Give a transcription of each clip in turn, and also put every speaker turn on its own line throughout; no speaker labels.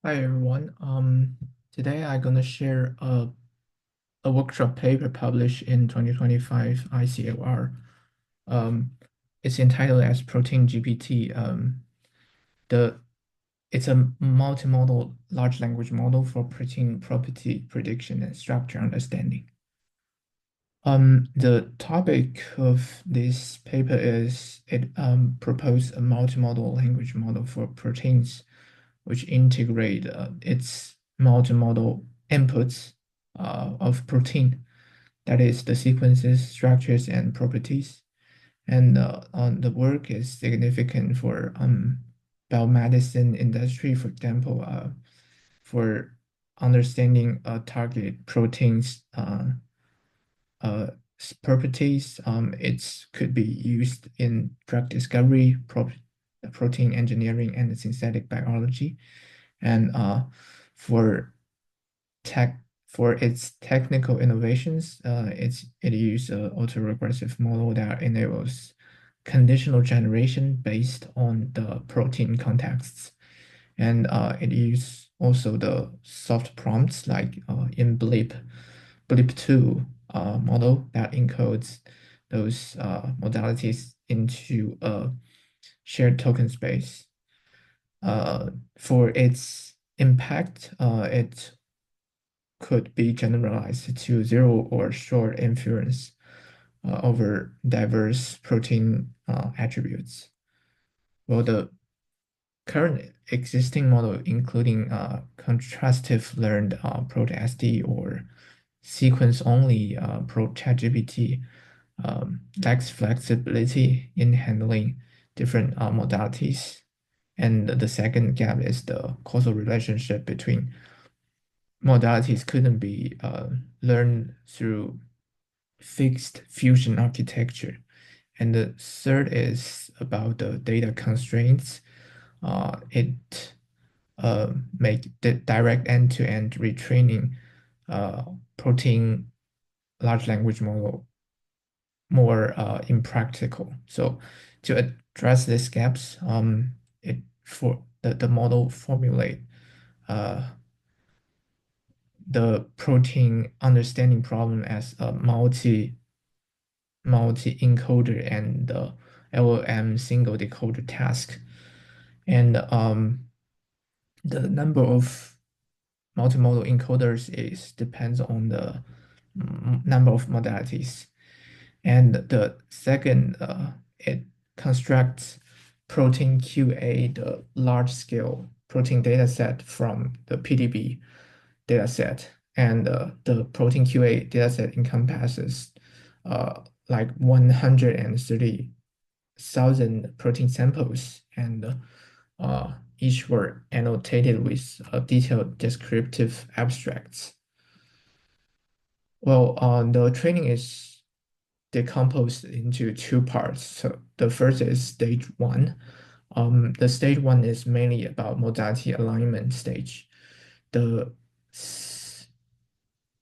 Hi everyone. Today I'm gonna share a workshop paper published in 2025 ICLR. Um, it's entitled as Protein GPT. The it's a multimodal large language model for protein property prediction and structure understanding. The topic of this paper is it proposed a multimodal language model for proteins which integrate its multimodal inputs of protein, that is the sequences, structures, and properties. And the work is significant for biomedicine industry, for example, for understanding target proteins uh, properties. It could be used in drug discovery, protein engineering, and synthetic biology. And for tech for its technical innovations, it uses an autoregressive model that enables conditional generation based on the protein contexts. And it uses also the soft prompts like in Blip2 model that encodes those modalities into a shared token space. For its impact, it could be generalized to zero or short inference over diverse protein attributes. Well, the current existing model, including contrastive learned ProTSD or sequence-only ProChatGPT, lacks flexibility in handling different modalities. And the second gap is the causal relationship between modalities couldn't be learned through fixed fusion architecture. And the third is about the data constraints. It make the direct end-to-end retraining uh, protein large language model more impractical. So to address these gaps, it for the model formulate uh, the protein understanding problem as a multi-encoder and the LLM single decoder task. And the number of multimodal encoders is depends on the number of modalities. And the second, it constructs protein QA, the large scale protein data set from the PDB dataset, and the protein QA dataset encompasses like 130,000 protein samples, and each were annotated with detailed descriptive abstracts. Well, the training is decomposed into two parts. So the first is stage one. The stage one is mainly about modality alignment stage. The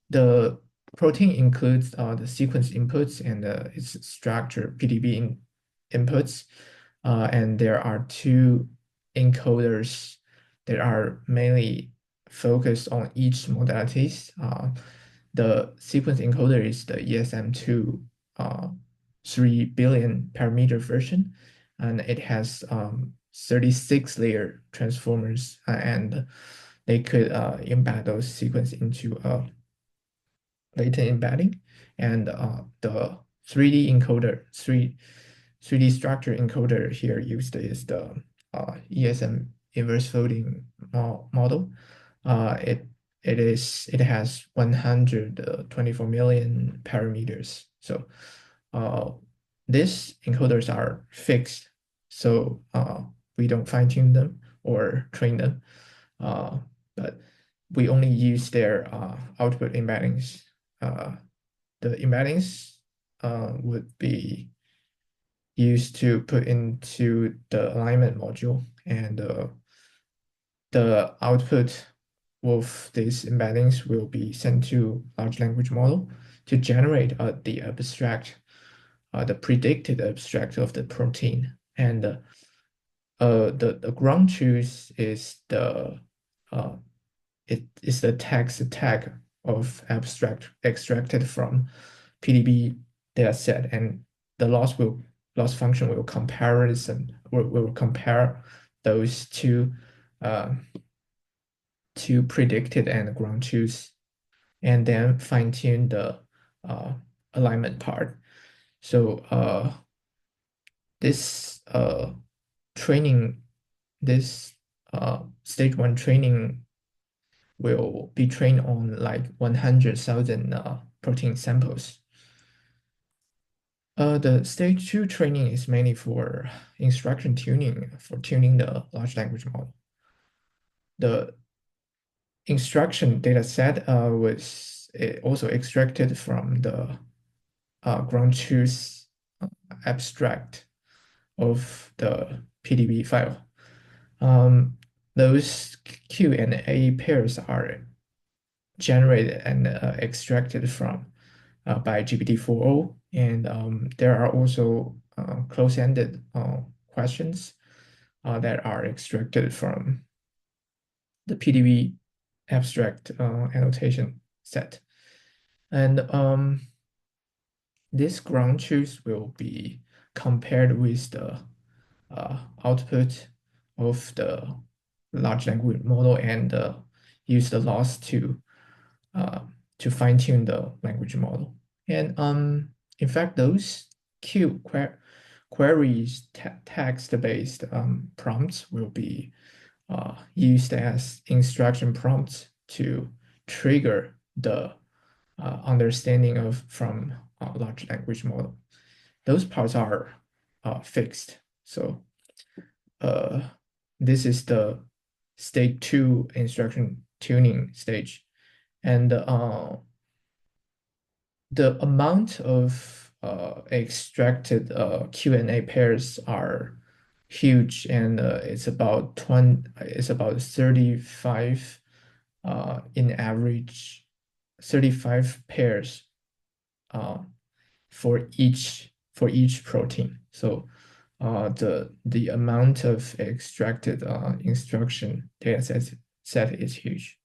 The protein includes the sequence inputs and its structure PDB inputs. And there are two encoders that are mainly focused on each modalities. The sequence encoder is the ESM2 3 billion parameter version, and it has 36 layer transformers, and they could embed those sequence into a latent embedding, and the 3D encoder, 3D structure encoder here used is the ESM inverse folding model. Uh, it it has 124 million parameters. So these encoders are fixed, so we don't fine tune them or train them, uh, but we only use their output embeddings. uh, the embeddings would be used to put into the alignment module, and the output of these embeddings will be sent to large language model to generate the predicted abstract of the protein. And the ground truth is the it is the text tag of extracted from PDB dataset, and the loss function will compare those uh, two predicted and ground truths, and then fine tune the uh, alignment part. So this training, this stage one training will be trained on like 100,000 protein samples. The stage two training is mainly for instruction tuning, for tuning the large language model. The instruction data set was also extracted from the ground truth abstract of the PDB file. Those Q and A pairs are generated and extracted from by GPT-4o, and there are also close-ended questions that are extracted from the PDB abstract annotation set. And this ground truth will be compared with the output of the large language model and use the loss to fine-tune the language model. And in fact, those queries text-based prompts will be used as instruction prompts to trigger the understanding of from large language model. Those parts are fixed. So this is the stage two instruction tuning stage. And the amount of extracted Q&A pairs are huge, and it's about 35 in average, 35 pairs for each protein. So the amount of extracted instruction data set is huge.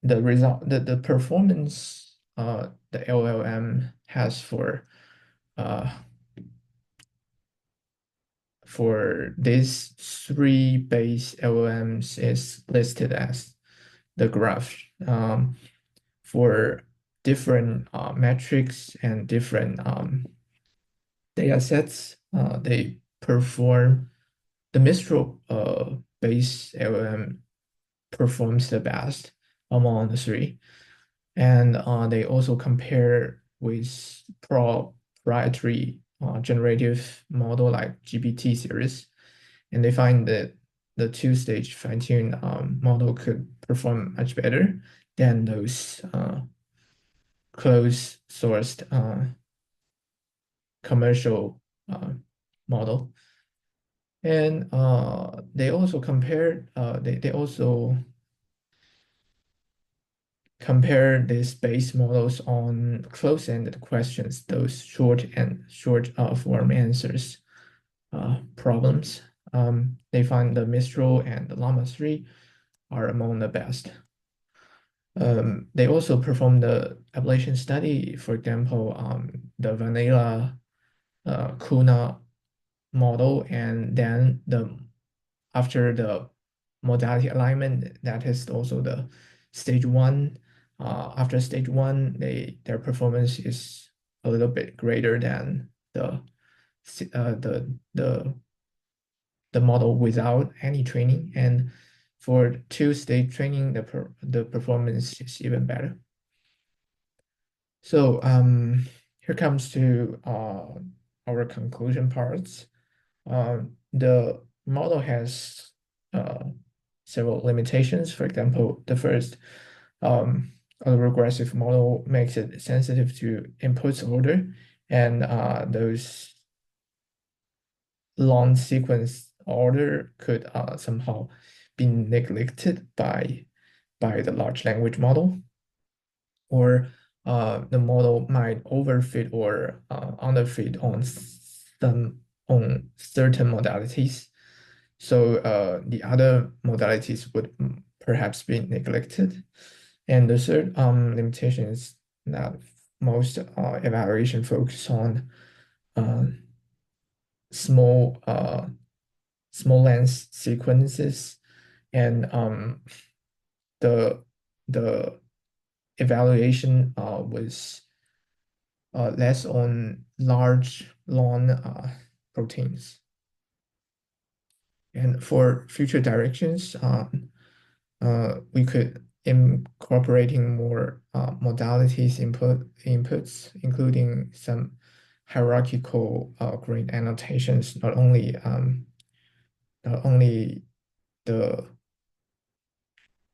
The performance the LLM has for these three base LLMs is listed as the graph. For different metrics and different data sets, they perform the Mistral base LLM performs the best among the three. And they also compare with proprietary generative model like GPT series, and they find that the two-stage fine-tuned model could perform much better than those closed-sourced commercial model. And they also compare these base models on close-ended questions, those short form answers problems. They find the Mistral and the Llama 3 are among the best. They also perform the ablation study, for example, the vanilla Kuna model, and then after the modality alignment, that is also the stage one. After stage one, their performance is a little bit greater than the model without any training, and for two-stage training, the performance is even better. So here comes to our conclusion parts. The model has several limitations. For example, the first, a regressive model makes it sensitive to inputs order, and those long sequence order could somehow be neglected by the large language model, or the model might overfit or underfit on certain modalities. So the other modalities would perhaps be neglected. And the third limitation is that most evaluation focus on uh, small small length sequences, and the the evaluation was less on large long proteins. And for future directions, we could incorporating more modalities inputs, including some hierarchical grid annotations, not only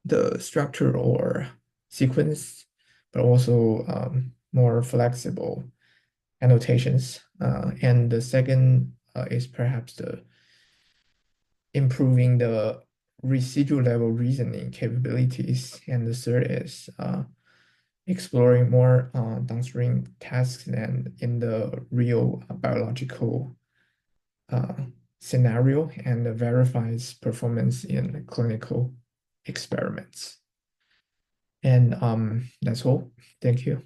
the structure or sequence, but also more flexible annotations. And the second is perhaps the improving the residual level reasoning capabilities. And the third is exploring more downstream tasks and in the real biological uh, scenario, and verifies performance in clinical experiments. And that's all. Thank you.